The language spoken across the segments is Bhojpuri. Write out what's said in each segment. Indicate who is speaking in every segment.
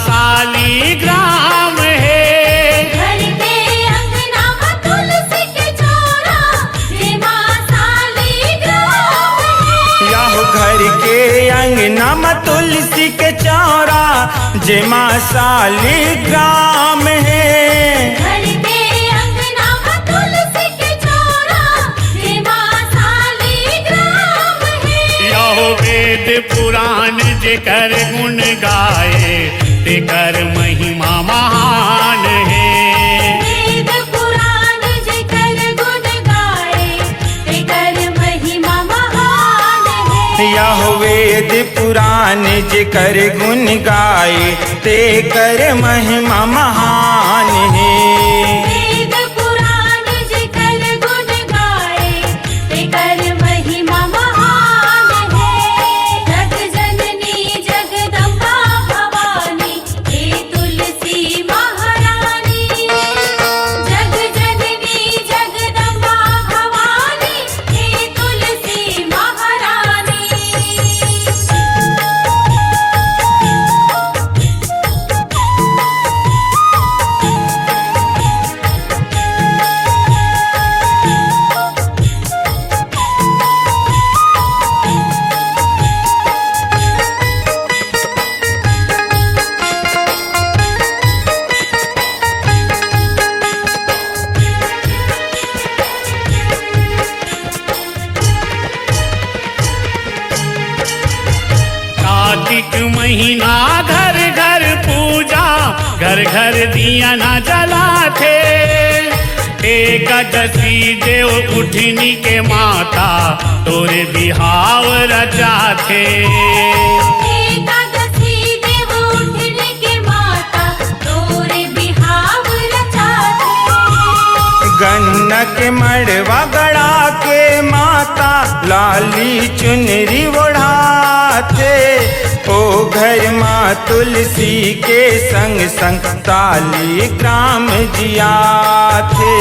Speaker 1: शालीग्राम है।
Speaker 2: घर के अंगना में तुलसी के चौरा जेमा शालीग्राम है।
Speaker 3: याहो घर के अंगना में तुलसी के चौरा जेमा शालीग्राम है।
Speaker 2: घर के अंगना में तुलसी के चौरा जेमा शालीग्राम है।
Speaker 1: यहो वेद पुराण जेकर गुण गाए तेकर महिमा महान है।
Speaker 2: वेद पुराण जेकर गुण गाए तेकर महिमा महान है।
Speaker 3: याहो वेद पुराण जेकर गुण गाए तेकर महिमा महान है।
Speaker 2: वेद पुराण जेकर गुण गाए तेकर महिमा महान है। जग जननी जगदम्बा भवानी हे तुलसी महारानी। जग जननी जगदम्बा भवानी हे तुलसी महारानी।
Speaker 1: कार्तिक महीना घर घर पूजा घर घर दिया न जलाते। एकादशी देव उठनी के माता तोरे बिहाव रचाथे।
Speaker 2: एकादशी देव उठने के माता तोरे बिहाव रचाथे।
Speaker 3: गन्ना के मड़वा गड़ा के माता लाली चुनरी ओढ़ाते। ओ घर माँ तुलसी के संग संग शालीग्राम जिया थे।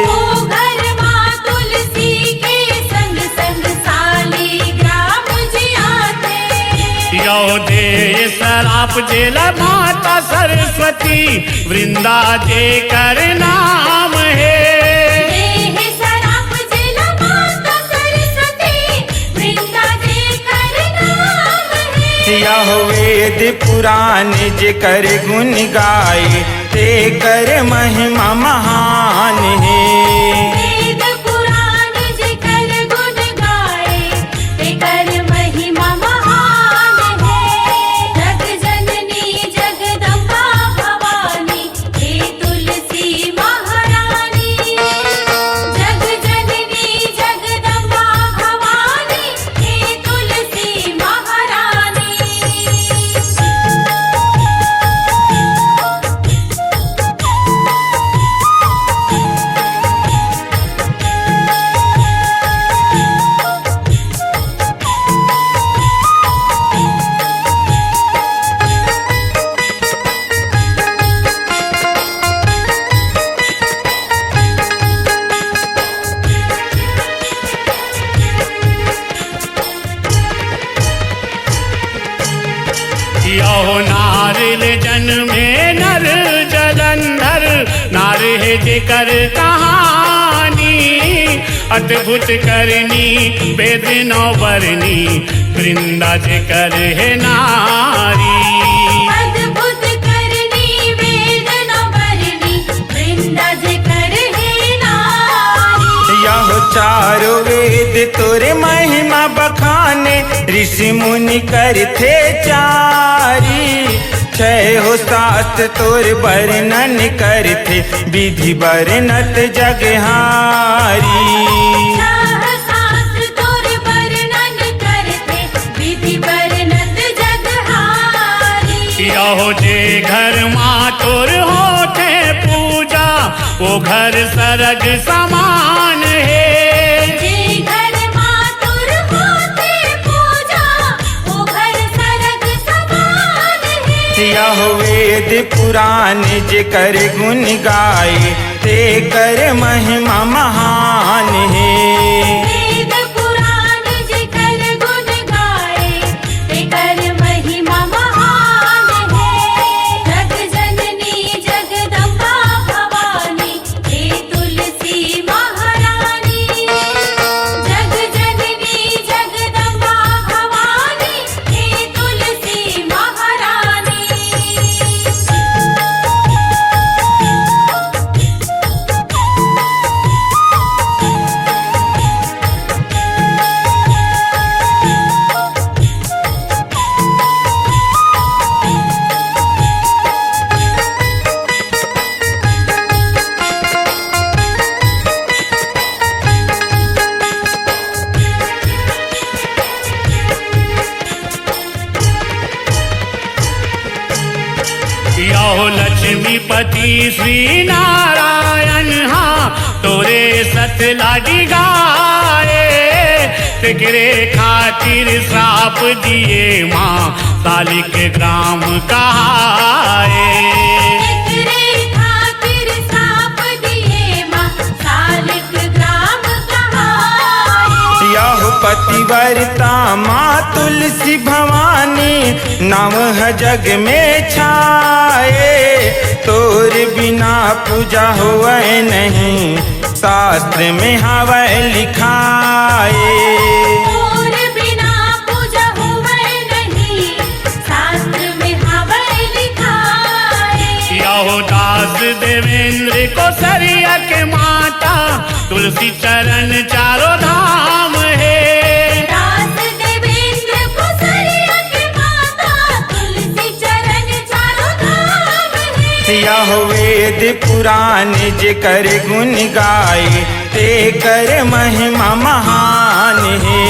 Speaker 2: ओ घर माँ तुलसी के संग संग शालीग्राम जिया थे।
Speaker 1: यो दे सराप जेल माता सरस्वती वृंदा जे कर नाम है।
Speaker 2: देह सराप जिला माता सरस्वती वृंदा जे कर नाम है।
Speaker 3: याहो वेद पुराण जेकर गुण गाए तेकर महिमा महान है।
Speaker 2: वेद पुराण जेकर गुण गाए तेकर महिमा महान है। जग जननी जगदम्बा भवानी हे तुलसी महारानी। जग जननी जगदम्बा भवानी हे तुलसी महारानी।
Speaker 1: यहो नारिल जन्मे नर जलंधर नार है जेकर कहानी। अद्भुत करनी वेद नौ बरनी वृंदा जेकर है नारी।
Speaker 2: अद्भुत करनी वेद न बरनी वृंदा जेकर है नारी।
Speaker 3: याहो चारों वेद तोरे महिमा बखाने ऋषि मुनि करथे चारी। छह हो शास्त्र तोर वर्णन करथे विधि वर्णत जगहारी।
Speaker 2: छह शास्त्र तोर वर्णन करते विधि वर्णत जगहारी।
Speaker 1: यहो जे घर माँ तोर होते पूजा वो घर सरग समान है।
Speaker 2: जे घर माँ तुर होते पूजा वो घर सरग समान है।
Speaker 3: याहो वेद पुराण जेकर गुण गाए तेकर महिमा महान है।
Speaker 2: वेद पुराण जेकर गुण गाए तेकर महिमा महान है।
Speaker 1: यो लक्ष्मीपति श्री नारायण हाँ तोरे सत लाडी गाए तेरे खातिर श्राप दिए माँ सालिक ग्राम कहाए
Speaker 2: तेरे खातिर श्राप दिए माँ सालिक ग्राम कहाए।
Speaker 3: यह पतिव्रता माँ तुलसी भवानी नाम है जग में छाए तोर बिना पूजा होवे नहीं शास्त्र में हवे लिखाए
Speaker 2: और बिना पूजा हुए नहीं शास्त्र में हवे लिखाए।
Speaker 1: यो दास देवेंद्र को सरिया के माता तुलसी चरण चारों धाम है
Speaker 2: दास देवेंद्र को सरिया के माता तुलसी चरण चारों धाम है।
Speaker 3: यह वेद पुराण जे कर गुण गाए ते कर महिमा महान है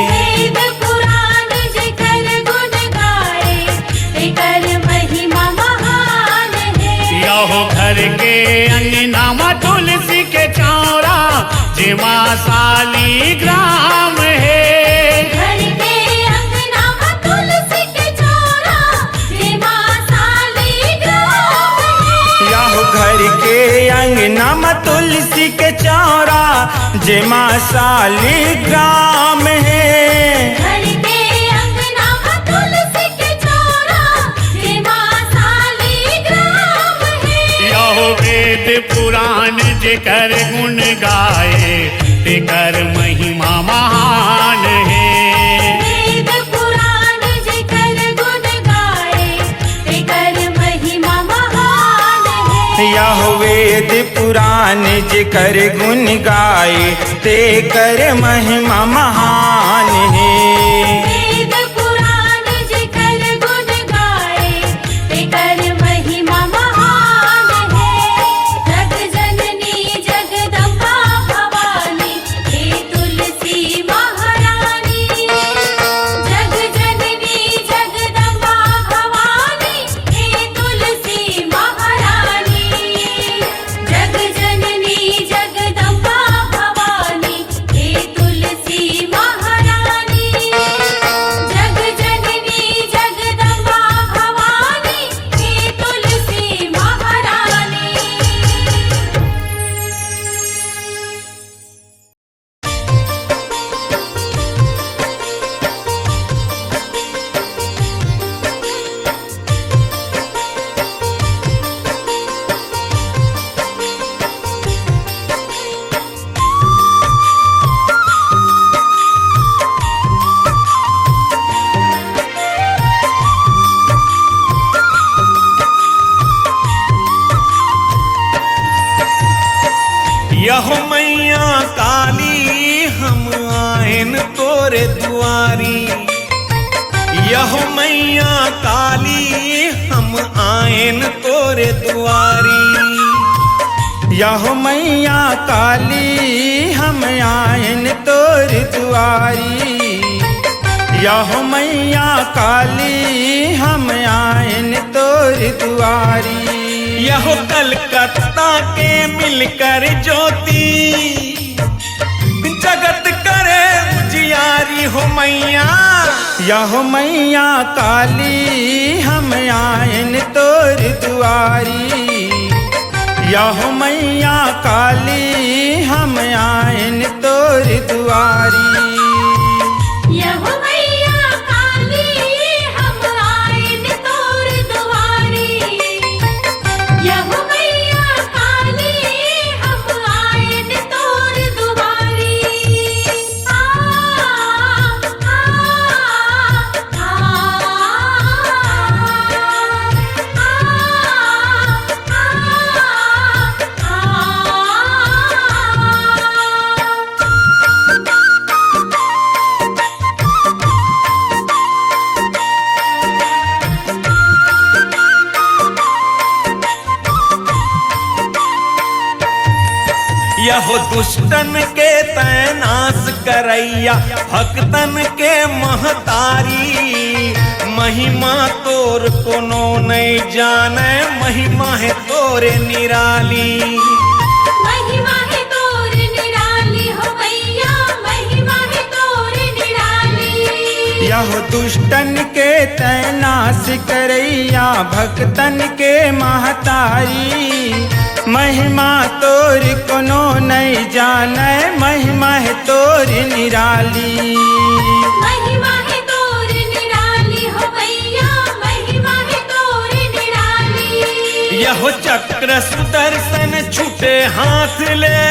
Speaker 2: वेद पुराण जेकर गुण गाए तेकर महिमा महान है।
Speaker 1: यो घर के अंगना में तुलसी के चौरा जेमा साली ग्राम है
Speaker 2: घर के अंगना में तुलसी के चौरा जेमा साली ग्राम है।
Speaker 3: यह घर के अंगना में तुलसी के चौरा जेमा शालिग्राम है
Speaker 2: घर के अंगना में तुलसी के चौरा जेमा साली ग्राम है।
Speaker 1: यो वेद पुराण जेकर गुण गाए तेकर महिमा महान है
Speaker 2: वेद पुराण जेकर गुण गाए तेकर महिमा महान है।
Speaker 3: यह वेद पुराण जे कर गुण गाए ते कर महिमा महान है
Speaker 2: वेद पुराण जेकर गुण गाए तेकर महिमा महान है। जग जननी जगदम्बा भवानी हे तुलसी महारानी जग जननी जगदम्बा भवानी हे तुलसी महारानी जग जननी जगदम्बा भवानी हे तुलसी महारानी जग जननी जगदम्बा भवानी हे तुलसी महारानी।
Speaker 4: यहो मैया काली हम आएन तोरे दुआरी यहो मैया काली हम आएन तोरे दुआरी
Speaker 3: यह मैया काली हम आयन तोर दुआरी यह मैया काली हम आयन तोर दुआरी
Speaker 4: यहो कलकत्ता के मिलकर ज्योति जगत करे उजियारी हो मैया
Speaker 3: यह मैया काली हम आयन तोर दुआरी यह मैया काली हम आयन तोर दुआरी
Speaker 2: यह मैया काली हम आएन तोर दुआरी यह मैया काली हम आएन तोर दुआरी।
Speaker 4: यहो दुष्टन के तैनाश करैया भक्तन के महतारी महिमा तोर कोनो नहीं जाने, महिमा है तोरे निराली।
Speaker 2: महिमा है तोर निराली हो मैया, महिमा है तोर निराली।
Speaker 3: यह दुष्टन के तैनाश करैया, भक्तन के महतारी। महिमा तोर कोनो नहीं जाने, महिमा है तोर निराली।
Speaker 2: महिमा है तोर निराली हो मैया, महिमा है तोर निराली।
Speaker 4: यह चक्र सुदर्शन छूटे हाथ ले,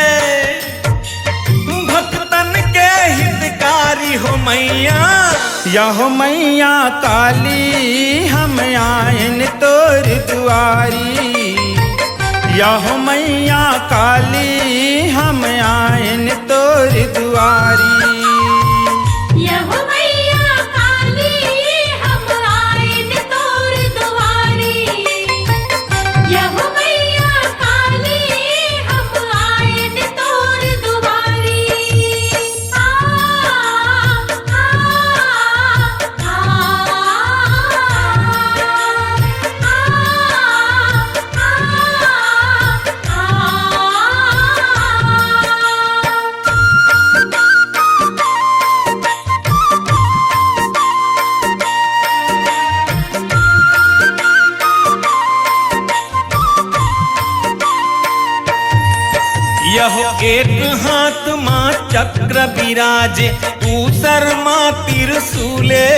Speaker 4: भक्तन के हितकारी हो मैया।
Speaker 3: यह मैया काली हम आयन तोर दुआरी। यह मैया काली हम आयन तोर दुआरी।
Speaker 2: यह मैया काली हम आयन तोर दुआरी। यह मैया काली हम आयन तोर दुआरी। आ
Speaker 4: यह एक हाथ माँ चक्र विराजे, दूसर माँ त्रिशूले।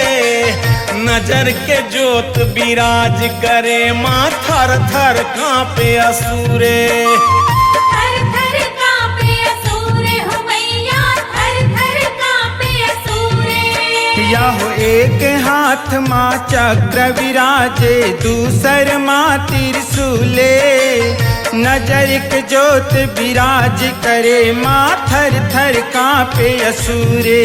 Speaker 4: नजर के ज्योत विराज करे, माँ थर थर कांपे असुरे।
Speaker 2: थर थर कांपे असुरे हो मैया, थर थर कांपे असुरे।
Speaker 3: यह एक हाथ माँ चक्र विराजे, दूसर माँ त्रिशूले। नजर के ज्योत विराज करे, माँ थर थर कांपे असुरे।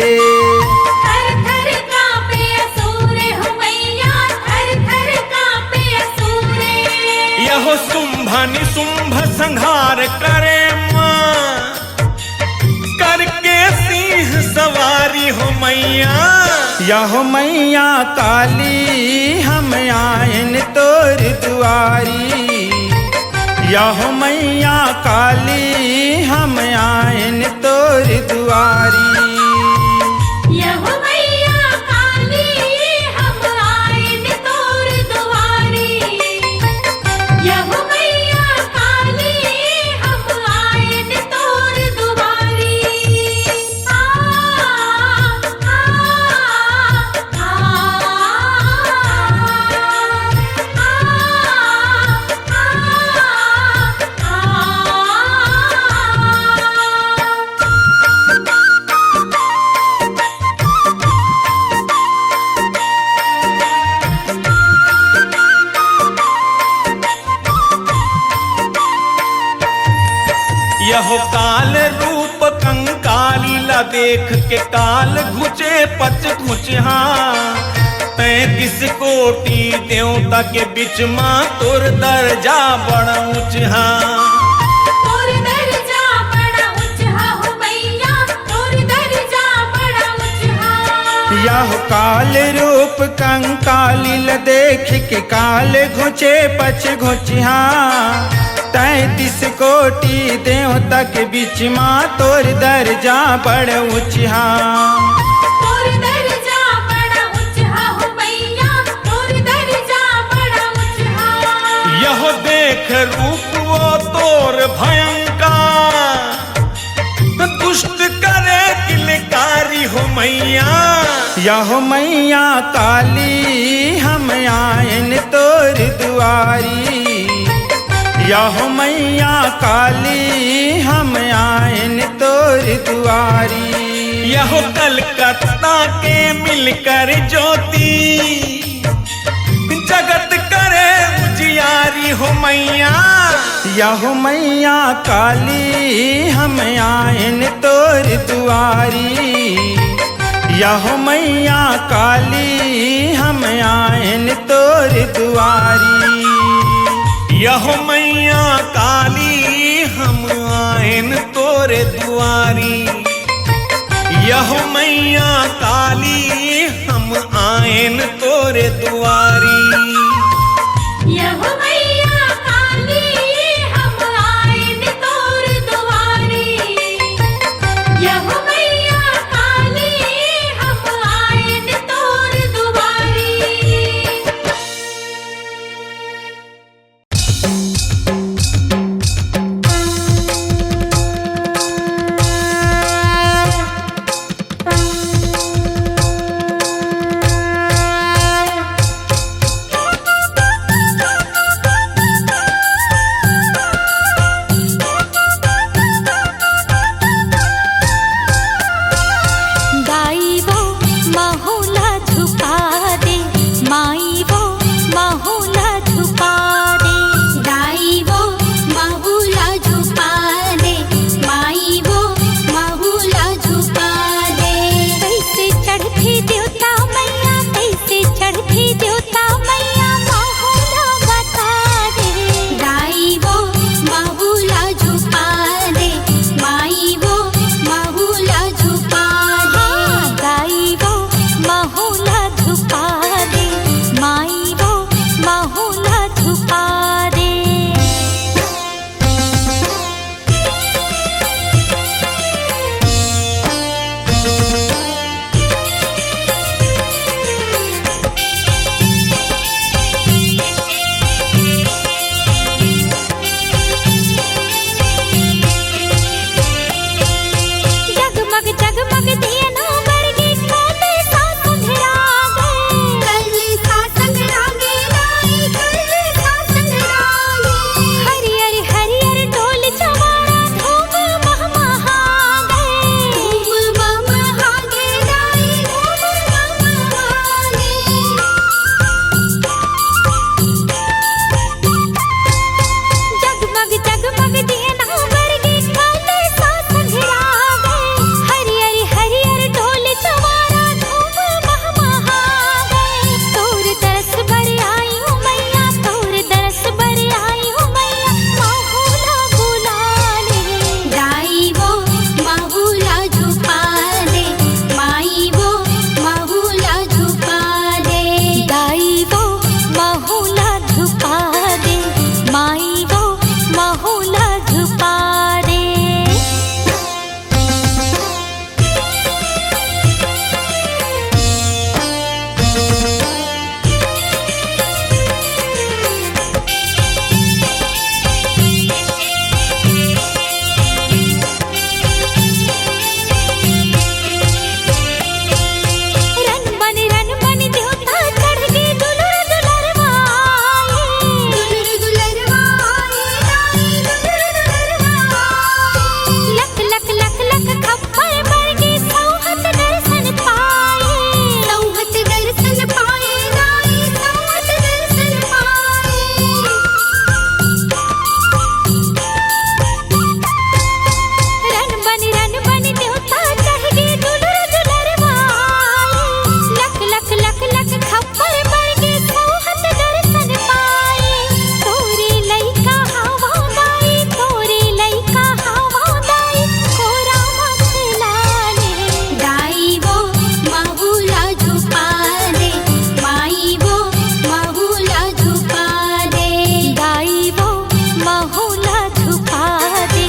Speaker 2: थर थर कांपे असुरे हो मैया, थर थर कांपे असुरे।
Speaker 4: यह शुंभ निशुंभ संहार करे, माँ करके सिंह सवारी हो मैया।
Speaker 3: यह मैया काली हम आयन तोर दुआरी। यह मैया काली हम आयन तोर दुआरी।
Speaker 2: यह मैया काली हम आयन तोर दुआरी। यह मैया काली हम आयन तोर दुआरी।
Speaker 4: यह काल रूप कंकाली ला देख के काल घुचे पच घुचहा। 33 कोटि देवता के बीच माँ तोर दर्जा बड़ा ऊंचा।
Speaker 2: तोर दर्जा बड़ा ऊंचा हो मैया, तोर दर्जा बड़ा ऊंचा।
Speaker 3: यह काल रूप कंकाली ल देख के काल घुचे पछ घुचिहा। 33 कोटि देवता के बीच माँ तोर दर्जा बड़ ऊंचा।
Speaker 2: तोर दर्जा बड़ा ऊंचा हो मैया, तोर दर्जा बड़ा ऊंचा।
Speaker 4: यह देख रूप वो तोर भयंकर, दुष्ट करे किलकारी हो मैया।
Speaker 3: यह मैया काली हम आयन तोर दुआरी। यह मैया काली हम आयन तोर दुआरी।
Speaker 4: यह कलकत्ता के मिलकर ज्योति, जगत करे उजियारी हो मैया।
Speaker 3: यह मैया काली हम आयन तोर दुआरी। यह मैया काली हम आयन तोर दुआरी।
Speaker 4: यह मैया काली हम आयन तोरे दुआरी। यह मैया काली हम हम आएन तोरे दुआरी।
Speaker 2: यहो मैया काली हम आएन तोर दुआरी। यहो मैया काली हम आएन तोर दुआरी।
Speaker 5: दाई वो महुला झुका दे, माई वो महुला झुका दे।
Speaker 2: दाई वो महुला झुका दे, माई वो महुला झुका दे।
Speaker 5: कैसे चढ़ती देवता मैया, कैसे चढ़ती देवता मैया, महुला बता दे।
Speaker 2: दाई वो महुला झुका दे, माई वो महुला झुका दे।
Speaker 5: हाँ, दाई वो महुला झुका दे, माई वो महुला झुका दे। जगमग जगमग दिए ना बरगी, काले सा सुंघरा गए।
Speaker 2: कल सा संगरा गे दाई, कल सा संगरा गे।
Speaker 5: हरियर हरियर ढोल चवाड़ा, धूम महमहा गए।
Speaker 2: धूम महमहा गे दाई, धूम महमहा गे।
Speaker 5: जगमग जगमग दिए ना बरगी, काले सा सुंघरा गए। हरियर हरियर ढोल चवाड़ा, धूम महमहा गए। तोर दरस बर आई हूँ मैया, तोर दरस बर आई हूँ मैया, महुला बुला ले।
Speaker 2: दाई वो महुला झुका दे, माई वो महुला झुका दे।
Speaker 5: दाई वो महुला झुका दे, माई वो महुला झुका दे। रन बन देवता चढ़ के दुलर दुलरवाए।
Speaker 2: दुलर दुलरवाए दाई, दुलर दुलरवाए।
Speaker 5: लक लक लक लक खप्पर बरगी, सौहत दर्शन पाए।
Speaker 2: सौहत दर्शन पाए दाई, सौहत दर्शन पाए।
Speaker 5: रन बन देवता चढ़ के दुलर दुलरवाए। लक लक लक लक खप्पर बरगी, सौहत दर्शन पाए। तोरे लइका हवा दाई, तोरे लइका हवा दाई, कोरा मखला ले।
Speaker 2: दाई वो महुला झुका दे, माई वो महुला झुका दे।
Speaker 5: दाई वो महुला झुका दे,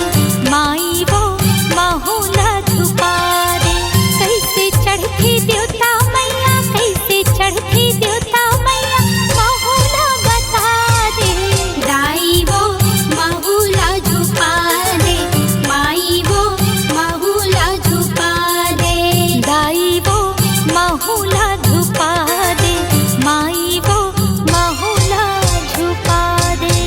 Speaker 5: माई वो महुला झुका दे। कैसे चढ़ती देवता मैया, कैसे चढ़ती देवता मैया, महुला बता दे।
Speaker 2: दाई वो महुला झुका दे, माई वो महुला झुका दे।
Speaker 5: दाई वो महुला झुका दे, माई वो महुला झुका दे।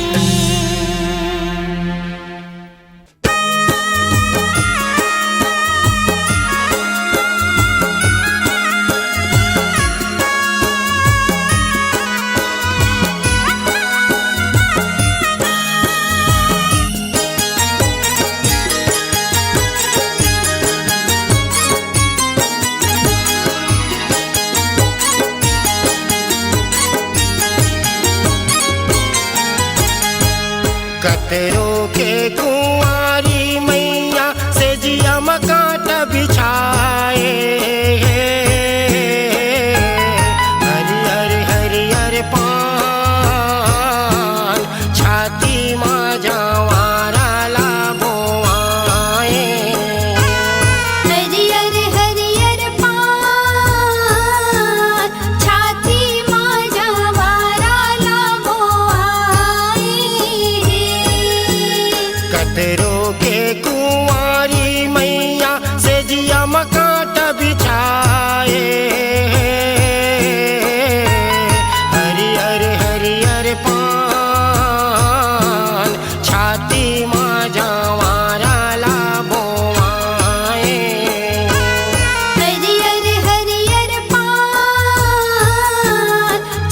Speaker 6: कतरों के कुंवारी मैया से जिया मकाट बिछाए। कतरो के कुंवारी मैया से जिया मकाट बिछाए हरियर हरियर पान छाती माँ जवारा ला बोआए
Speaker 2: हरियर हरियर पान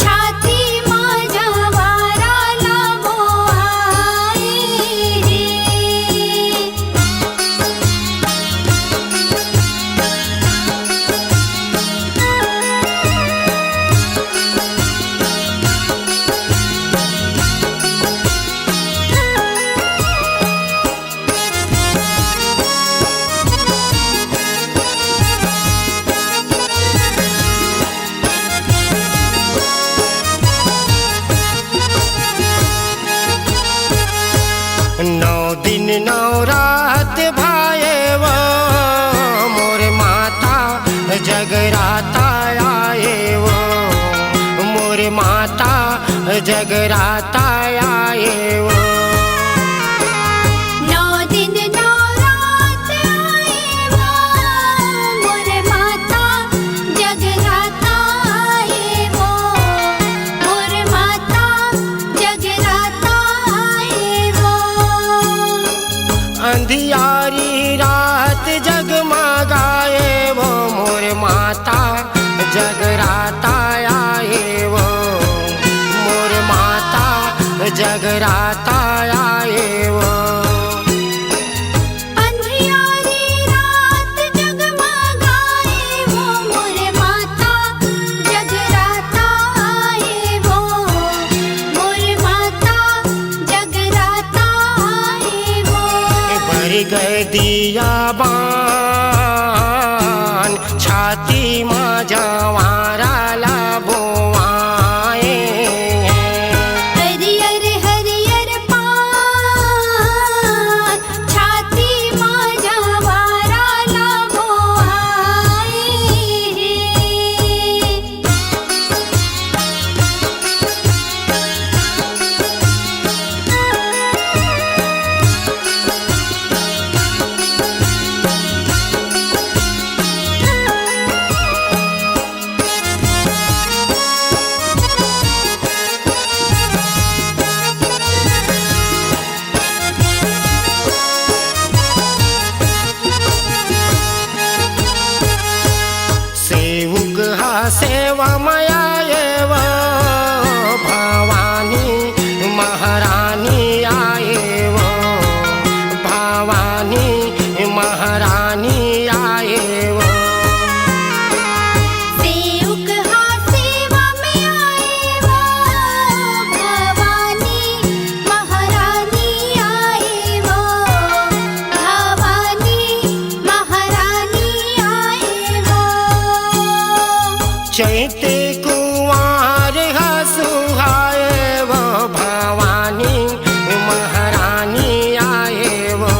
Speaker 2: छाती माँ जवारा लाबो आए
Speaker 6: नौ दिन नौ रात भाए वो मोर माता जगराता आए वो मोर माता जगराता आए वो
Speaker 2: 9 दिन 9 रात आए वो मोर माता जगराता आए वो मोर माता जगराता आए वो
Speaker 6: अंधियारी रात जगमगाए वो मोर माता जगराता आए वो मोर माता जगराता आए वो
Speaker 2: अंधियारी रात जगमगाए वो मोर माता जगराता आए वो मोर माता जगराता आए वो
Speaker 6: भर गए दिया बान छाती माँ जवारा ला बोआए
Speaker 2: हरियर हरियर पान छाती माँ जवारा लाबो आए
Speaker 6: सेवक हा सेवा मया एव भवानी महारानी आए वो भवानी महारानी आए वो
Speaker 2: सेवक हा सेवा में आए वो भवानी महारानी आए वो भवानी महारानी आए वो
Speaker 6: चैते कुंवार हसुहाए वो भवानी महारानी आए वो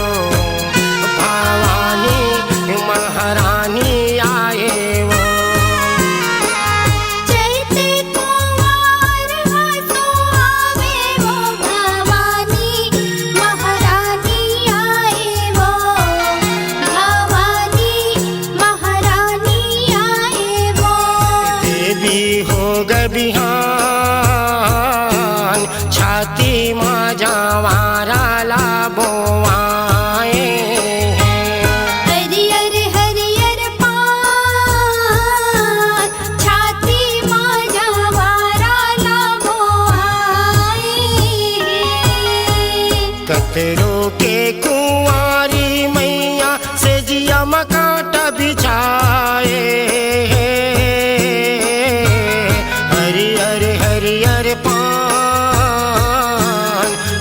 Speaker 6: भवानी महारानी आए वो
Speaker 2: चैते कुंवार हंसो आवे वो भवानी महारानी आए वो भवानी महारानी आए वो
Speaker 6: देवी हो गबिहान छाती माँ जवारा ला बोआए
Speaker 2: हरियर हरियर पान छाती माँ जवारा लाबो आए
Speaker 6: कतरो के कुंवारी मैया से जिया मकाट बिछाए हरियर हरियर पान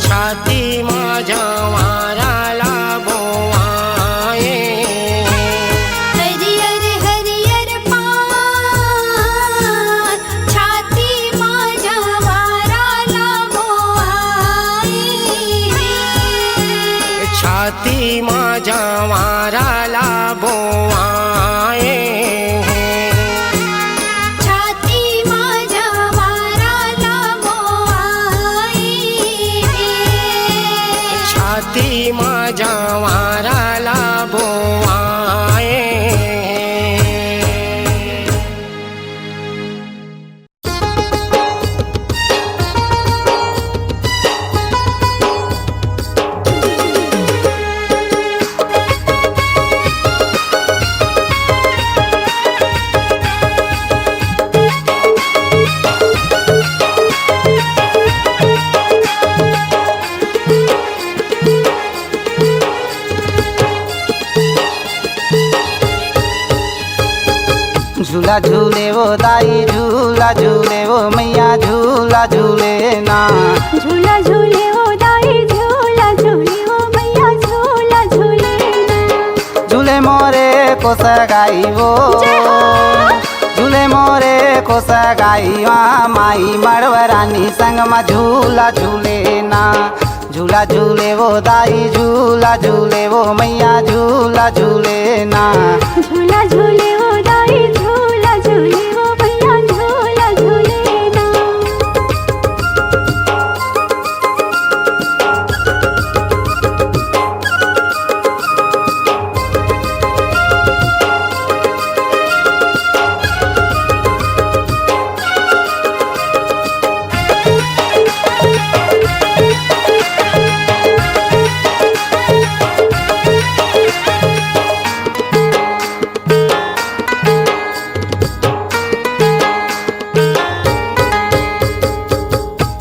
Speaker 6: छाती माँ जवारा ला बोआए
Speaker 2: हरियर हरियर पान छाती माँ जवारा लाबो आए
Speaker 6: छाती माँ जवारा ला बोआए
Speaker 2: छाती माँ जवारा लाबो आए
Speaker 6: छाती माझ्या वाराला बोवाये
Speaker 7: झूला झूले वो दाई झूला झूले वो मैया झूला झूले ना।
Speaker 5: झूला झूले वो दाई झूला झूले वो मैया झूला झूले ना।
Speaker 7: झूले मोरे को सगाई वो झूले मोरे को सगाई माई मड़वरानी संग में झूला झूले ना। झूला झूले वो दाई झूला झूले वो मैया झूला झूले ना।
Speaker 5: झूला झूले वो दाई झूला झूले वो मैया झूला झूले ना।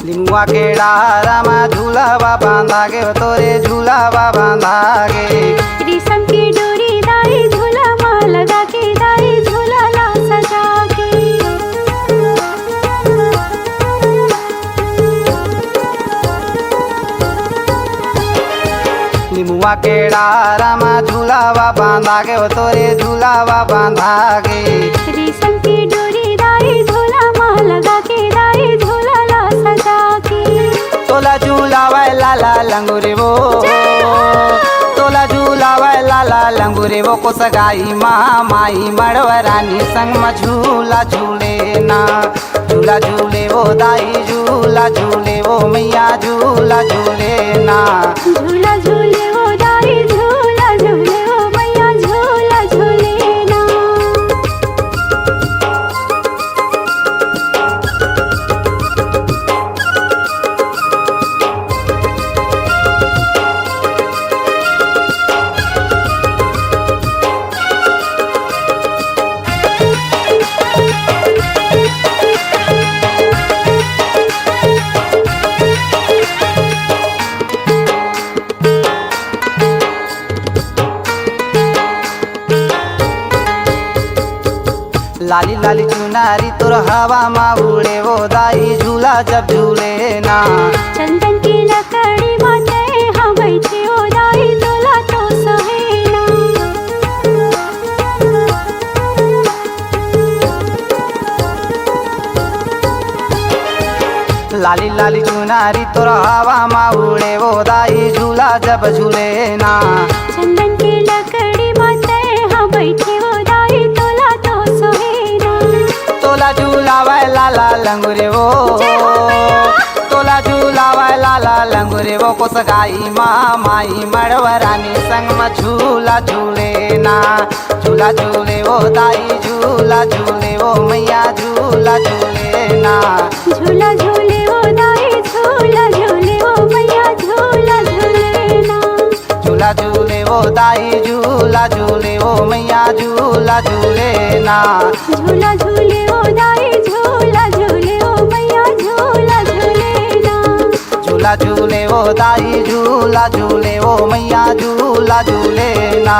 Speaker 7: लिमुआ के डारा में झूलावा बांधा गे तोरे झूलावा बांधा गे।
Speaker 5: रेशम की डोरी दाई झूला माँ लगा के दाई झूला ला सजा के।
Speaker 7: लिमुआ के डारा में झूलावा बांधा गे तोरे झूलावा बांधा गे।
Speaker 5: रेशम की डोरी दाई झूला माँ लगा के दाई झूला ला सजा के।
Speaker 7: तोला झूलावा लाला लंगूरे वो तोला झूलावा लाला लंगूरे वो को सगाई माई मड़वरानी संग में झूला झूले ना। झूला झूले वो दाई झूला झूले वो मैया झूला झूले ना।
Speaker 5: झूला झूले वो दाई झूला झूले वो मैया झूला झूले ना।
Speaker 7: लाली लाली चुनारी तोर हवा मा उड़े वो दाई झूला जब झूले ना।
Speaker 5: चंदन की लकड़ी माथे हाँ बैठे ओ दाई तोला तो सहेना।
Speaker 7: लाली लाली चुनारी तोर हवा मा उड़े वो दाई झूला जब झूले ना।
Speaker 5: चंदन की लकड़ी माथे हाँ बैठे ओ दाई तोला तो सहेना।
Speaker 7: तोला झूलावा लाला लंगूरे वो तोला झूलावा लाला लंगूरे वो को सगाई माई मड़वरानी संग में झूला झूले ना। झूला झूले वो दाई झूला झूले वो मैया झूला झूले ना।
Speaker 5: झूला झूले वो दाई झूला झूले वो मैया झूला झूले ना।
Speaker 7: झूला झूले वो दाई झूला झूले वो मैया झूला झूले ना।
Speaker 5: झूला झूले वो दाई झूला झूले वो मैया झूला झूले ना।
Speaker 7: झूला झूले वो दाई झूला झूले वो मैया झूला झूले ना।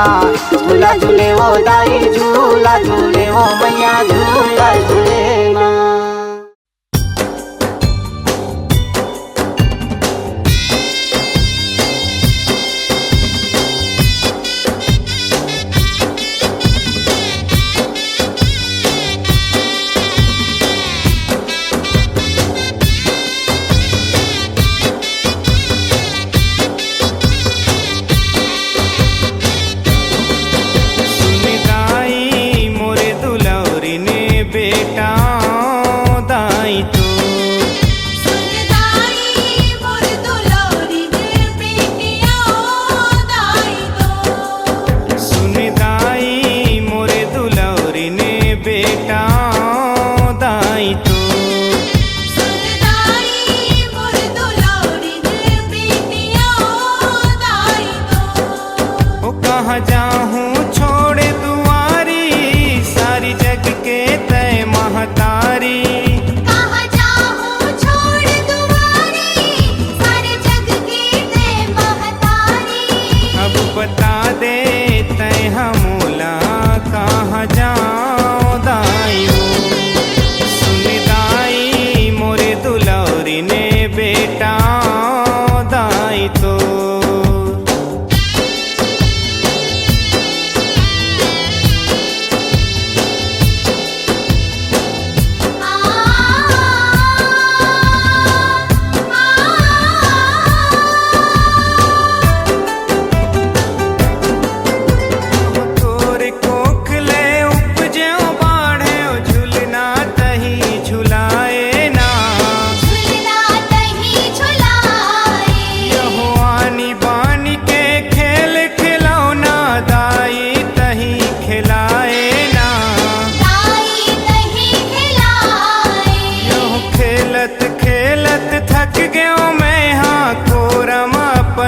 Speaker 7: झूला झूले वो दाई झूला झूले वो मैया झूला झूले ना।
Speaker 3: सुनिदाई मोरे दुलौरी ने बेटा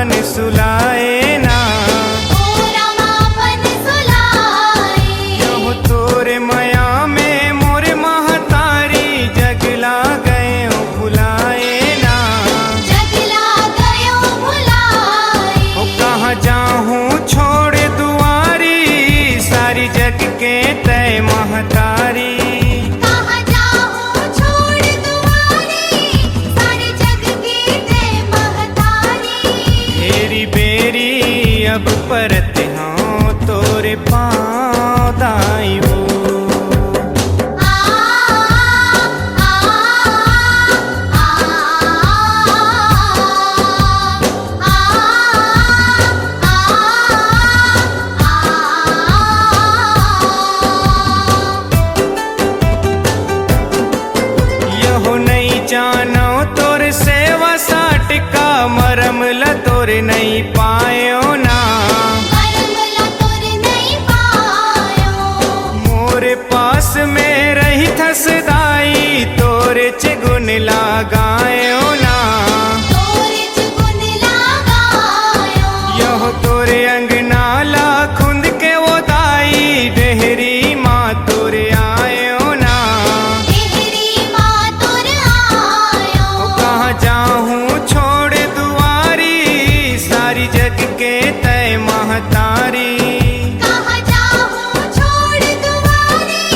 Speaker 3: रामापन सुलाए ना,
Speaker 2: ओ रामापन सुलाए।
Speaker 3: यहो तोरे मया में मोर महतारी जगला गए भुलाए ना।
Speaker 2: जगला गयो भुलाए।
Speaker 3: ओ कहाँ जाहूँ छोड़ दुआरी, सारी जग के तय महतारी।
Speaker 2: कहाँ जाऊँ छोड़ दुआरी, सारे जग की जय महतारी।
Speaker 3: हेरी बेरी अब परत हाँ तोरे पाँव दाई वो।
Speaker 2: आ आ
Speaker 3: यहो नहीं जानो तोर सेवा साटिका, मरम ल तोरे नहीं पायो ना।
Speaker 2: मरमला तोर नहीं पायो।
Speaker 3: मोरे पास में रही थसदाई, तोरे चिगुन लगायो ना।
Speaker 2: तोरे चुगुन लगायो।
Speaker 3: यहो तोरे अंगना ला खुंद के वो दाई, डेहरी माँ तोरे आयो ना।
Speaker 2: तेरी माँ तोर आयो।
Speaker 3: ओ कहाँ जाहूँ छोड़ दुआरी, सारी जग के तय महतारी।
Speaker 2: कहाँ जाऊँ छोड़ दुआरी,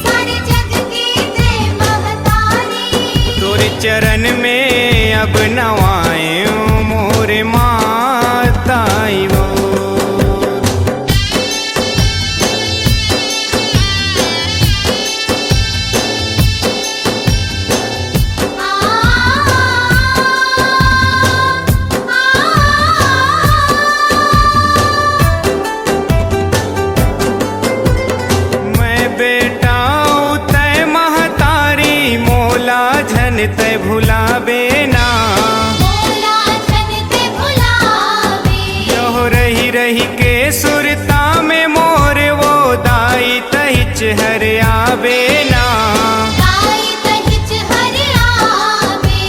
Speaker 2: सारे जग की जय महतारी।
Speaker 3: तोरे चरण में अब नवायो मोरे माताई वो। मैं बेटा तय महतारी, मोला झन तय भुलाबे ना।
Speaker 2: मोला धन ते भुलावे।
Speaker 3: यहो रही रही के सुरता में मोरे वो दाई तहिच हर आबे ना।
Speaker 2: गाई तहिच हर आवे।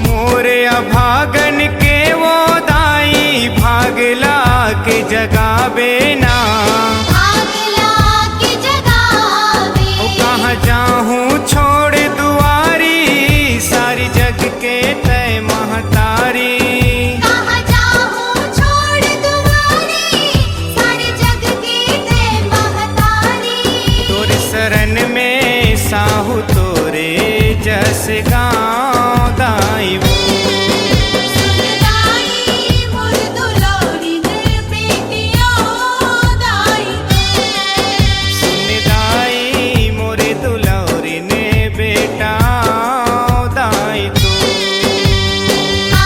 Speaker 3: मोरे अभागन के वो दाई, भागला के जगाबे ना।
Speaker 2: भागला के जगावे।
Speaker 3: ओ कहाँ जाहूँ छोड़ दुआरी, सारी जग के तय महतारी।
Speaker 2: कहाँ जाऊँ छोड़ दुआरी, सारे जग की जय महतारी।
Speaker 3: तोरे शरण में साहू तोरे जस गाँव दाई वो।
Speaker 2: दाई मोर दुलारी ने बेटिया दाई
Speaker 3: सुन दाई मोरे दुलौरी ने बेटा दाई तो।
Speaker 2: आ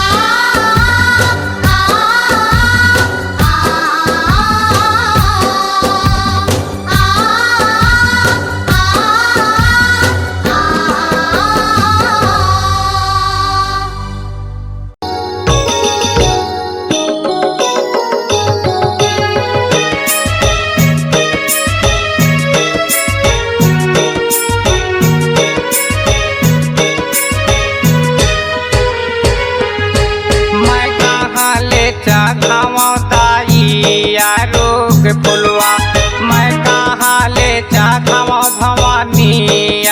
Speaker 7: मैं कहाँ ले चाखावा दाई आरोग फुलवा, मैं कहाँ ले चाखावा भवानी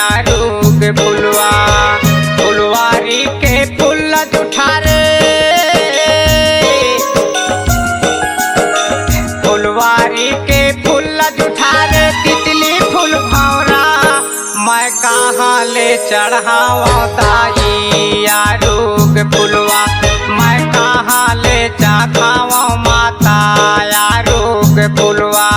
Speaker 7: आरोग फुलवा। फुलवारी के फूल जुठा रे, फुलवारी के फूल जुठा रे, तितली फूल भौरा। मैं कहाँ ले चढ़ावा दाई आरोग फुलवा, मैं कहाँ ले चाखावा माता आरोग फुलवा।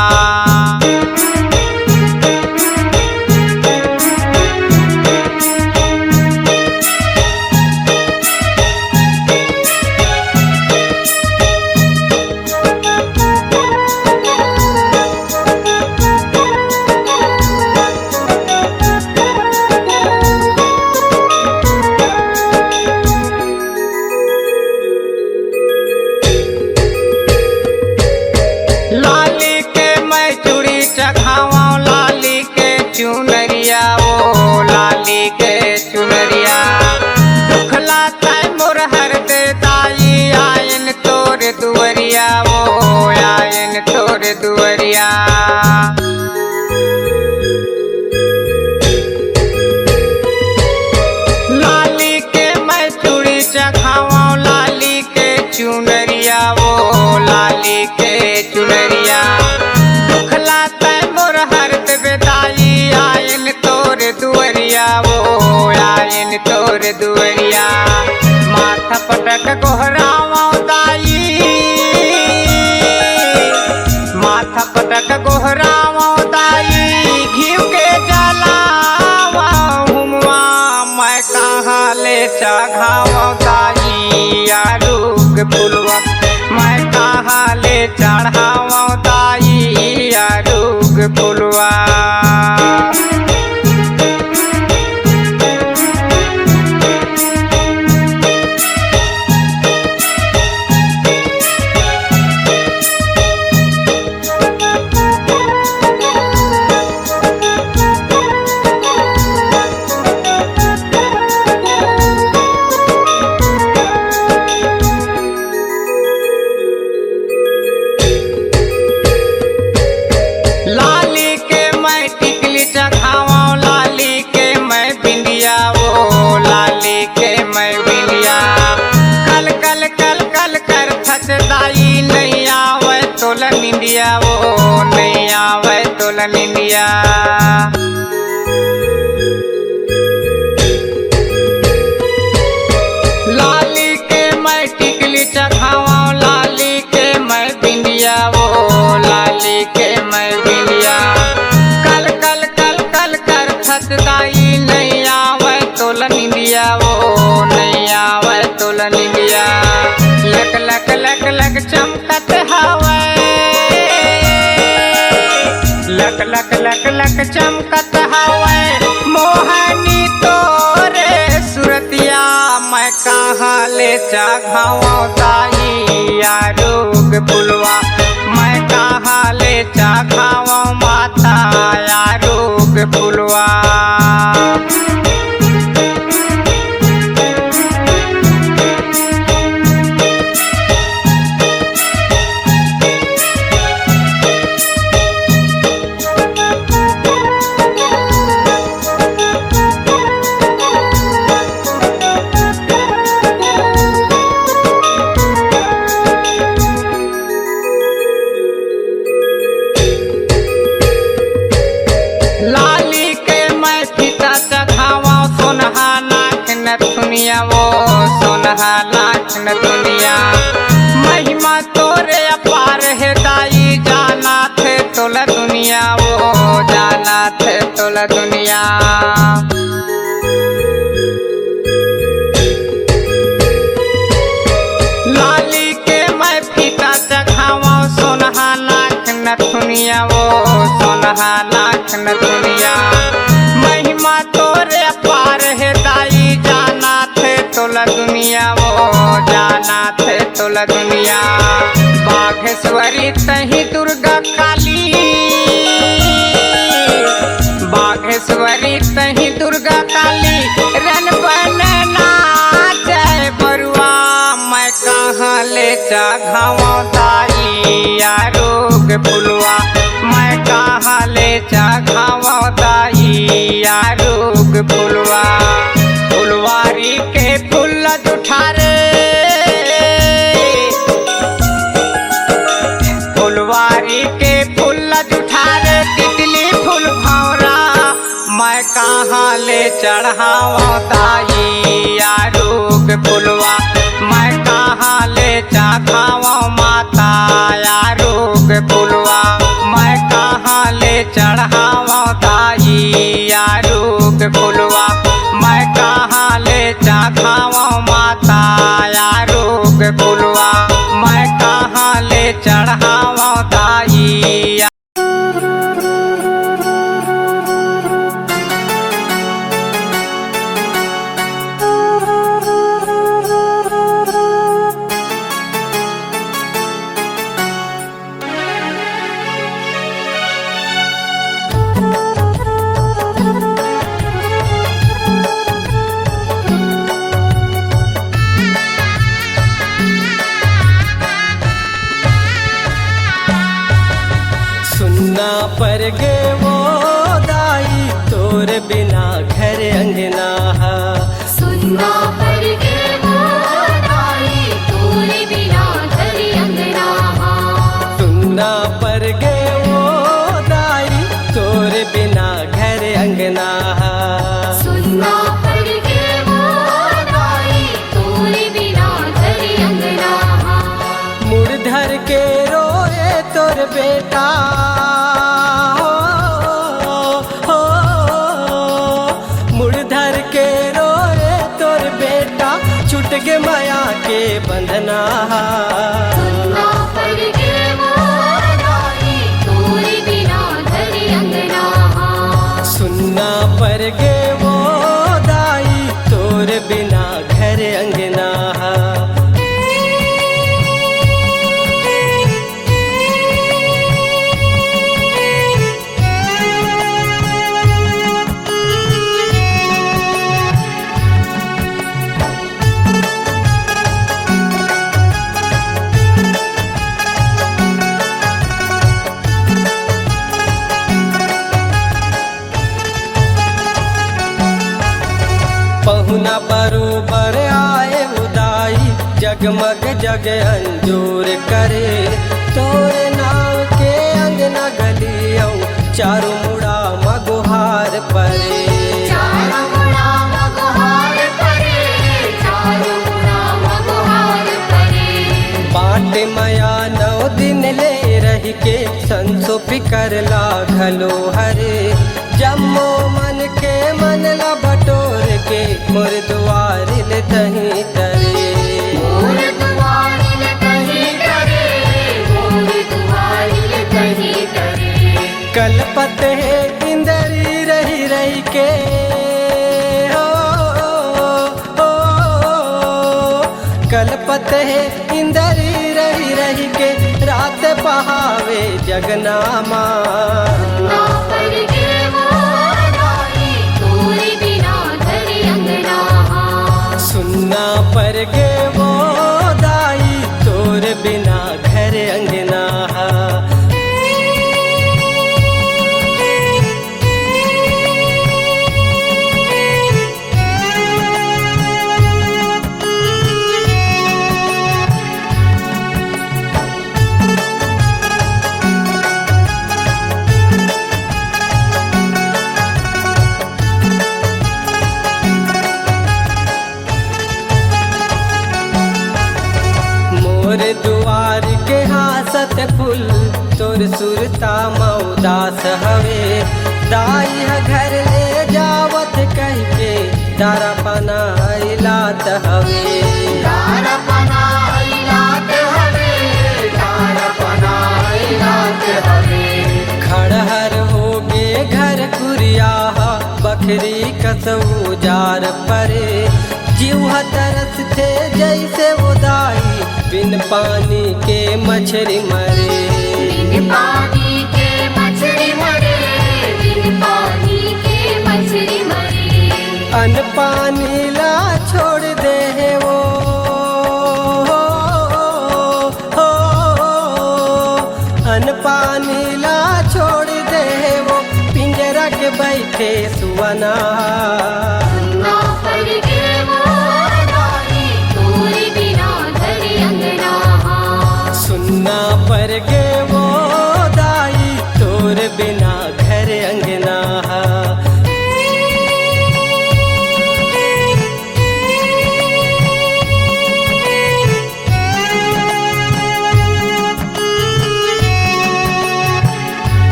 Speaker 7: चढ़ावा दाई माथा पटक गोहरावा दाई घीव के जलावा हुमवा मैं कहाँ ले चढ़ावा दाई आरूग फुलवा मैं कहाँ ले चढ़ावा दाई आरूग फुलवा लाली के मैं टिकली चढ़ावा लाली के मैं बिंदिया वो लाली के मैं बिंदिया कल कल कल कल कर फसदाई नहीं आवे तोल निंदिया वो नहीं आवे तोल निंदिया लाली के मैं टिकली चढ़ावा लाली के मैं बिंदिया वो लाली के मैं बिंदिया कल कल कल कल कर फसदाई नहीं आवे तोल निंदिया वो नहीं आवे तोल निंदिया लक लक लक लक चमकत हवे लक लक लक लक चमकत हवे मोहनी तोरे सुरतिया मैं कहाँ ले चढ़ावा दाई आरूग फुलवा मैं कहाँ ले चढ़ावा माता आरूग फुलवा लाली के मैं फीता चढ़ावा सोनहा नाक नथुनिया वो सोनहा नाक नथुनिया महिमा तोरे अपार है दाई जाना थे तोला दुनिया वो जाना थे तोला दुनिया लाली के मैं फीता चढ़ावा सोनहा नाक नथुनिया वो सोनहा नाक नथुनिया महिमा तोरे अपार है दाई जाना थे तोला दुनिया वो जाना थे तोला दुनिया बाघेश्वरी तही दुर्गा काली बाघेश्वरी तही दुर्गा काली रन बन नाचे बरुआ मैं कहाँ ले चढ़ावा दाई आरूग फुलवा मैं कहाँ ले चढ़ावा दाई आरूग फुलवा फुलवारी के फूल जुठारे फुलवारी के फूल जुठारे तितली फूल भौरा मैं कहाँ ले चढ़ावा दाई आरूग फुलवा मैं कहाँ ले चढ़ावा माता आरूग फुलवा मैं कहाँ ले चढ़ावा दाई आरूग फुलवा मैं कहाँ ले चढ़ावा माता आरूग फुलवा मैं कहाँ ले चढ़ावा दाई
Speaker 8: पर गे वो दाई तोर बिना घर अंगना हा
Speaker 2: सुनना पर गे वो दाई तोरे बिना घर अंगना हा
Speaker 8: सुनना पर गे वो दाई तोर बिना घर अंगना हा
Speaker 2: सुनना पर गे वो दाई तोरे बिना घर अंगना
Speaker 8: बेटा हो मुड़ धर के रोए तोर बेटा छूट के माया के बंधना
Speaker 2: सुनना पड़ गे मोर दाई तोरे बिना धरी अंगना
Speaker 8: सुनना पर गे वो दाई तोर बिना घर अंगना पहुना बरोबर आए उदाई जगमग जग अंजोर करे तोरे नाव के अंगना गलियों चारों मुड़ा मगुहार परे
Speaker 2: चारों मुड़ा मगुहार परे चारों मुड़ा मगुहार परे
Speaker 8: बाट मया 9 दिन ले रही के संसो फिकर लाघलो हरे जम्मो मन के मन ला बटोर के मोर दुआरिल तही तरे
Speaker 2: मोर दुआरिल तही तरे मोर दुआरिल तही तरे
Speaker 8: कलपत है इंदरी रही रही के कलपत है इंदरी रही रही के रात बहावे जगनामा
Speaker 2: ना पड़ गे मोर दाई तोरे बिना धरी अंगना
Speaker 8: सुनना पर गे वो दाई तोर बिना घर अंगना मोर दुआर के हासत फूल तोर सुरता मौदास हवे दाई घर ले जावत कह के दारा पनाइलात हवे
Speaker 2: दारा पनाइलात हवे दारा पनाइलात हवे
Speaker 8: खड़हर होगे घर कुरिया बकरी कसऊ जार परे जीव तरस थे जैसे उदाई बिन पानी के मछली मरे
Speaker 2: बिन पानी के मछली मरे बिन पानी के मछली मरे
Speaker 8: अन पानी ला छोड़ दे वो अन पानी ला छोड़ दे वो पिंजरा के बैठे सुवना
Speaker 2: ना पड़ गे मोर दाई तोरे बिना धरी अंगना
Speaker 8: सुनना पर गे वो दाई तोर बिना घर अंगना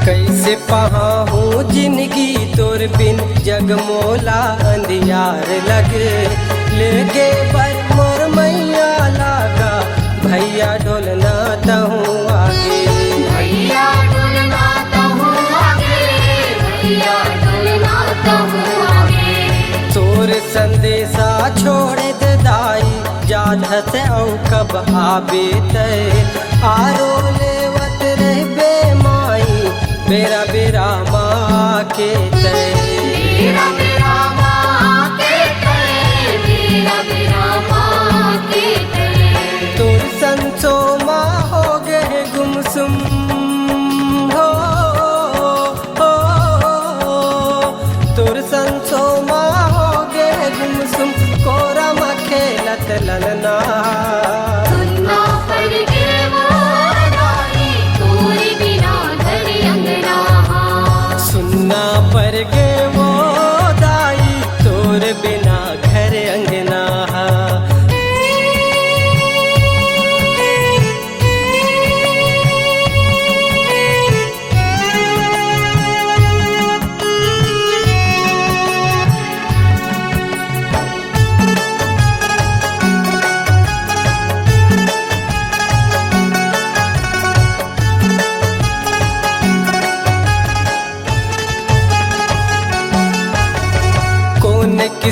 Speaker 8: कैसे पहा हूँ जिंदगी तोर बिन जगमोला अंधियार लगे लेके पर मोर मैया लागा भैया ढोलना तहूँ आगे
Speaker 2: भैया डोलना तहूँ आगे भैया डोलना तहूँ आगे
Speaker 8: तोर संदेशा छोड़े दे दाई जात से औ कब आबे तय आरो लेवत रहबे माई बेरा बेरा माँ के तय
Speaker 2: मेरा मेरा माँ के तय मेरा मेरा माँ के तय
Speaker 8: तोर संसो माँ हो गए गुमसुम हो तोर संसो माँ हो गए गुमसुम कोरा मा खेलत ललना
Speaker 2: सुनना पड़ गे मोर दाई तोरे बिना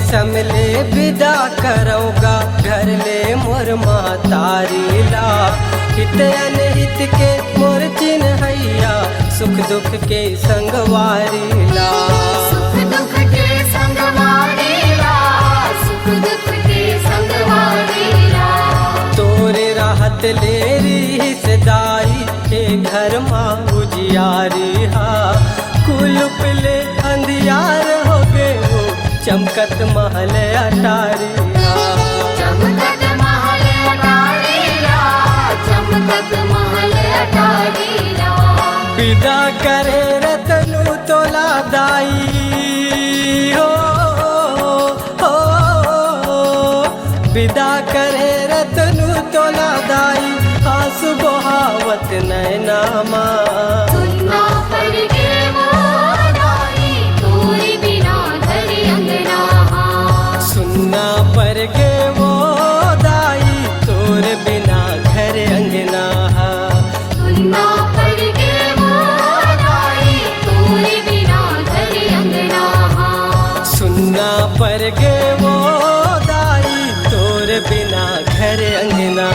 Speaker 8: समले विदा करोगा घर ले मोर महतारी ला। हित अनहित के मोर चिन्हैया सुख दुख के संगवारी ला।
Speaker 2: सुख दुख के संगवारी ला, सुख दुख के संगवारी ला।
Speaker 8: तोरे राहत ले रही सदाई के घर माँ उजियारी हा। कुलुप ले अंधियार हो गए हो चमकत महल अटारी हा।
Speaker 2: चमकत महल अटारी ला, चमकत महल अटारी ला।
Speaker 8: विदा करे रतनु तोला दाई हो, विदा करे रतनु तोला दाई आंसू बहावत नैना माँ।
Speaker 2: सुनना पड़ के वो दाई तोरी बिना घर अंगना।
Speaker 8: सुनना पर गे वो दाई तोर बिना घर अंगना।
Speaker 2: सुनना पड़ के वो दाई तोरी बिना घर अंगना।
Speaker 8: सुनना पर गे वो दाई तोर बिना घर अंगना।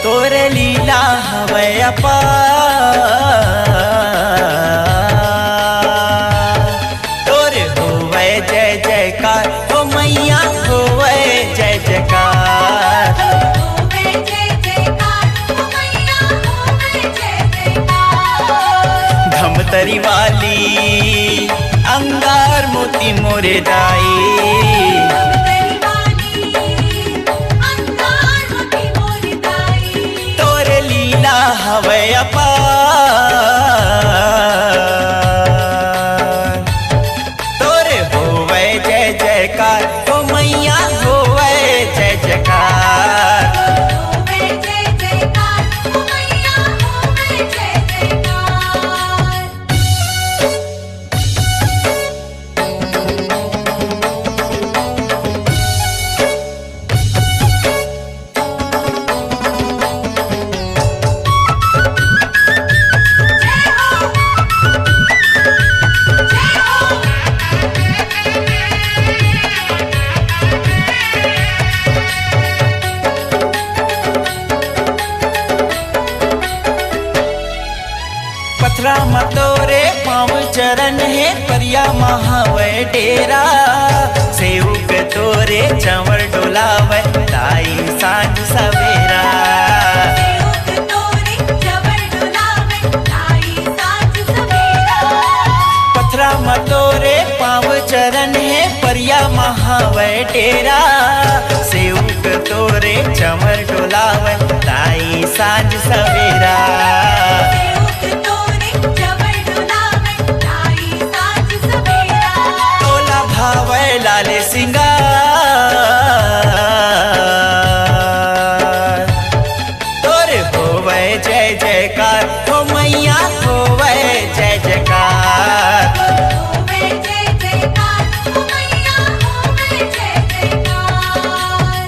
Speaker 3: तोरे लीला हवै अपार, तोरे होवै जय जयकार हो मैया होवै जय जयकार।
Speaker 2: होवे जय जयकार ओ मैया होवे जय जयकार।
Speaker 3: धमतरी वाली अंगार मोती मोरे दाई, तोरे लीला हवै अपार, तोरे होवै जय जयकार हो मैया होवै जय जयकार।
Speaker 2: होवे जय जयकार ओ मैया होवे जय जयकार।
Speaker 3: पथरा मतोरे पाँव चरण है परिया महावै डेरा। सेवक तोरे चंवर डोलावै ताई सांझ सवेरा। पथरा मतोरे पाँव चरण है परिया महावै डेरा। सेवक तोरे चंवर डोलावै ताई सांझ सवेरा। तोला भावै लाले सिंगार, तोरे होवै जय जयकार हो मैया होवै जय जयकार।
Speaker 2: होवे जय जयकार ओ मैया होवे जय जयकार।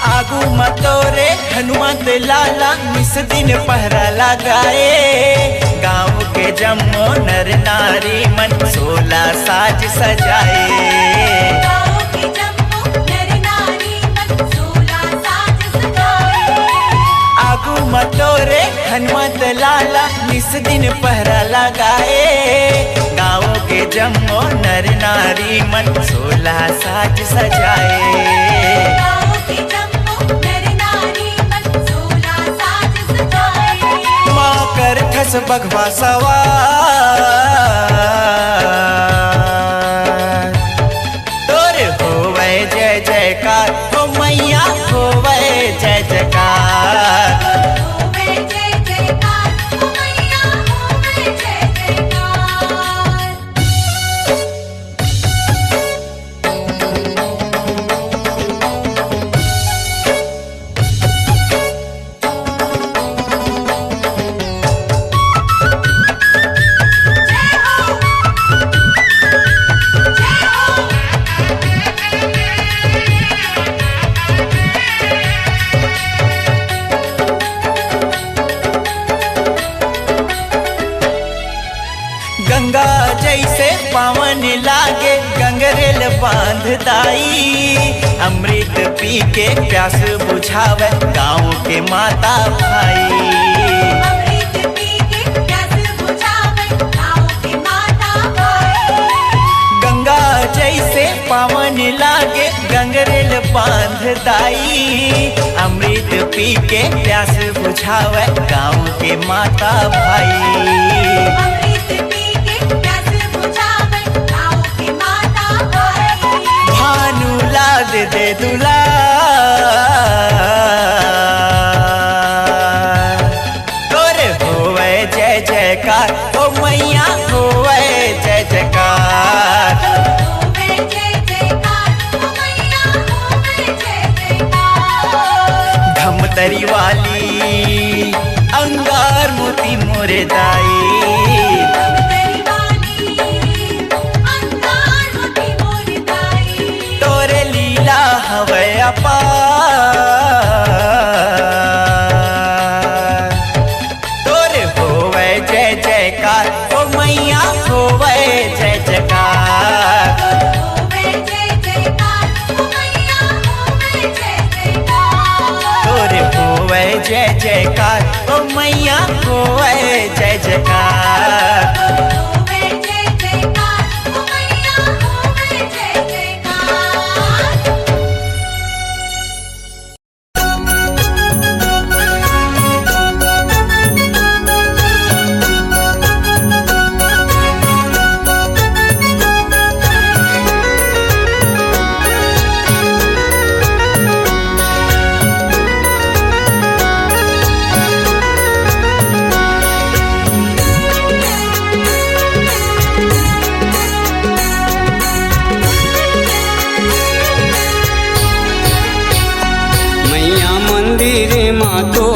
Speaker 3: आगू मतोरे हनुमत लाला निस दिन पहरा लगाए। गाँव के जम्मो नर नारी मन 16 साज सजाए। आगू मतोरे हनुमत लाला निस दिन पहरा लगाए। गाँव के
Speaker 9: जम्मो नर नारी मन 16 साज सजाए।
Speaker 2: गाँव के जम्मो नर नारी मन 16 साज सजाए।
Speaker 9: माँ कर खस बघवा सवार तोर होवे जय जयकार हो मैया होवे जय जयकार।
Speaker 2: होवे जय जयकार ओ मैया होवे जय जयकार।
Speaker 9: गंगा जैसे पावन लागे गंगरेल बांध दाई। अमृत पी के प्यास बुझावे गाँव के माता भाई।
Speaker 2: अमृत पी के प्यास बुझावे गाँव के माता भाई।
Speaker 9: गंगा जैसे पावन लागे गंगरेल बांध दाई। अमृत पी के प्यास बुझावे गाँव के माता भाई।
Speaker 2: अमृत पी के प्यास बुझावे गाँव के माता भाई।
Speaker 9: भानु लाद दे दुला तोरे होवे जय जयकार ओ मैया होवे जय जयकार।
Speaker 2: होवे जय जयकार ओ मैया होवे जय जयकार।
Speaker 9: धमतरी वाली अंगार मोती मोरे दाई।
Speaker 2: तेरी वाली अंगार मोती मोर दाई।
Speaker 9: तोरे लीला हवे अपार तोरे होवे जय जयकार ओ मैया होवे जय जयकार।
Speaker 2: होवे जय जयकार ओ मैया होवे जय जयकार।
Speaker 9: तोरे होवे जय जयकार ओ मैया होवे जय जयकार।
Speaker 2: होवे जय जयकार ओ मैया होवे जय जयकार।
Speaker 8: मैया मंदिर मातो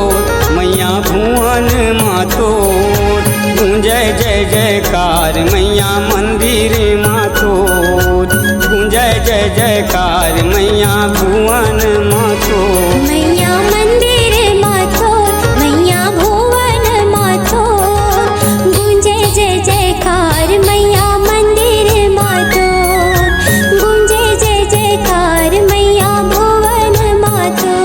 Speaker 8: मैया भुवन मातो गूंजय जय जयकार मैया मंदिर मातो गूंजय जय जयकार मैया भुवन मातो।
Speaker 5: मैया मंदिर मातो मैया भुवन मातो गूंजे जय जयकार मैया मंदिर मातो गूंजे जय जयकार मैया भुवन मातो।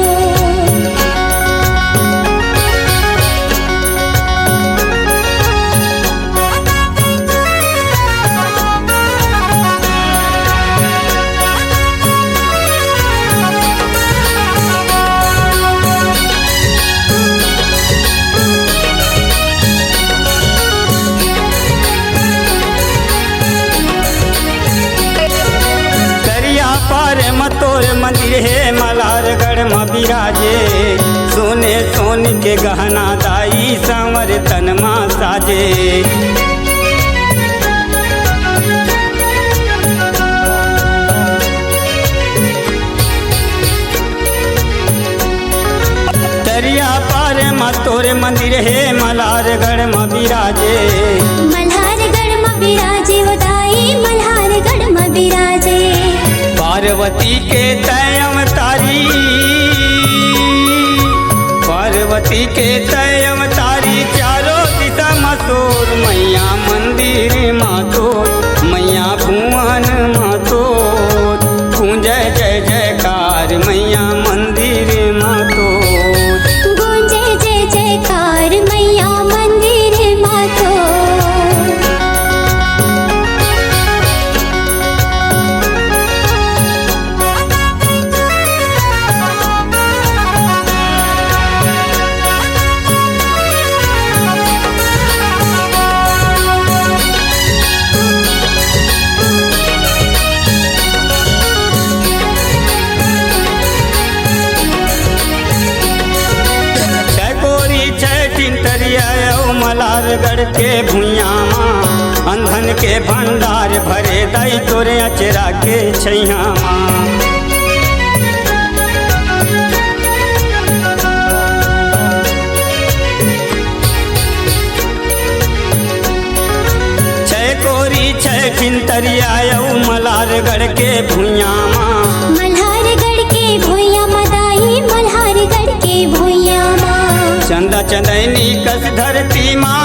Speaker 8: दरिया पार मतोर मंदिर है मलारगढ़ में बिराजे सोने सोन के गहना दाई संवर तन माँ साजे। दरिया पार मतोर मंदिर है मलारगढ़ में बिराजे
Speaker 5: मल्हारगढ़ में बिराजे वो दाई मल्हारगढ़ में बिराजे।
Speaker 8: पार्वती के तयम तारी पार्वती के तयम तारी चारों दिशा मसोर मैया मंदिर मातोर मैया भुवन मातोर गूंजय जय जयकार मैया मंदिर मातोर
Speaker 5: गूंजे जय जयकार मैया मंदिर मातो।
Speaker 3: मलारगढ़ के भुइया माँ अंधन के भंडार भरे दई तोरे अचरा के छैया माँ। छह खिंतरिया मल्हारगढ़ के भुइया माँ
Speaker 5: मल्हारगढ़ के भुइया मदाई मल्हारगढ़ के भुइया माँ।
Speaker 3: चंदा चंदैनी कस धरती माँ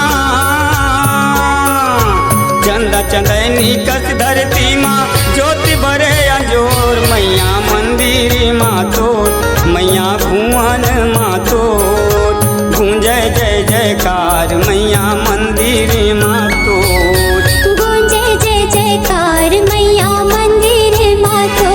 Speaker 3: चंदा चंदैनी कस धरती माँ ज्योति बरे अंजोर मैया मंदिर माँ तोर मैया भुवन माँ तोर गूंजे जय जयकार मैया मंदिर माँ तोर
Speaker 5: जयकार मैया मंदिर मातो।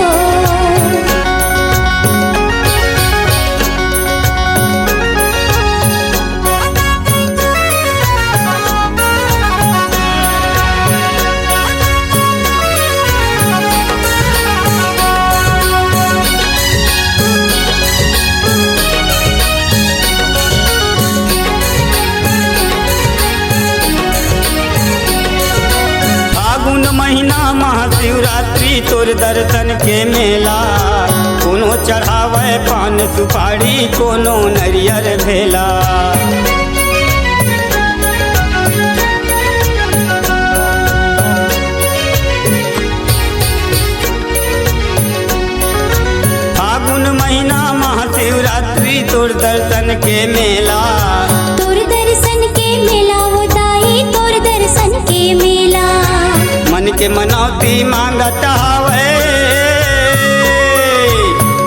Speaker 3: महीना महाशिवरात्रि तोर दर्शन के मेला कोनो चढ़ावे पान सुपारी कोनो नरियर भेला। फागुन महीना महाशिवरात्रि तोर दर्शन के मेला
Speaker 5: तोर दर्शन के मेला होताई तोर दर्शन के मेला।
Speaker 3: मन के मनौती मांगत हावे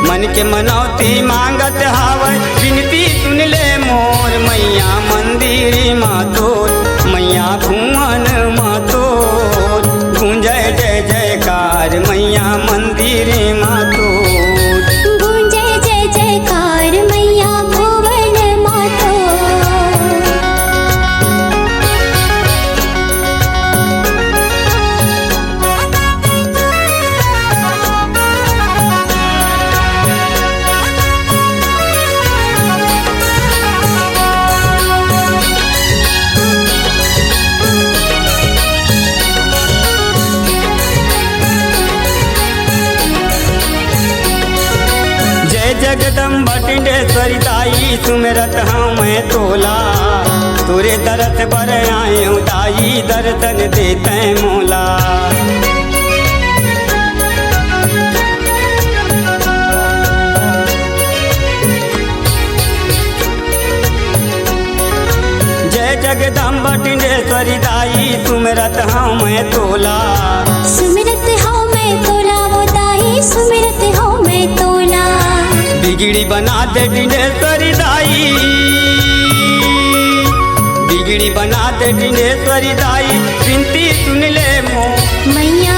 Speaker 3: मन के मनौती मांगत हावे विनती सुन ले मोर मैया मंदिर माँ तोर मैया भुवन माँ तोर गूंजे जय जयकार मैया मंदिर माँ तोर
Speaker 5: गूंजे जय जयकार मैया भुवन माँ तोर।
Speaker 3: जगदम्बा टिंडेश्वरी दाई सुमिरत हाँ मैं तोला तोरे दरस बर आए दाई दर्शन देते मोला। जय जगदम्बा टिंडेश्वरी दाई सुमिरत हाँ मैं तोला
Speaker 5: सुमिरत हाँ मैं तोला वो दाई सुमिरत हाँ मैं तोला।
Speaker 3: बिगड़ी बना दे टिंडेश्वरी दाई बिगड़ी बना दे टिंडेश्वरी दाई विनती सुन ले मो
Speaker 5: मैया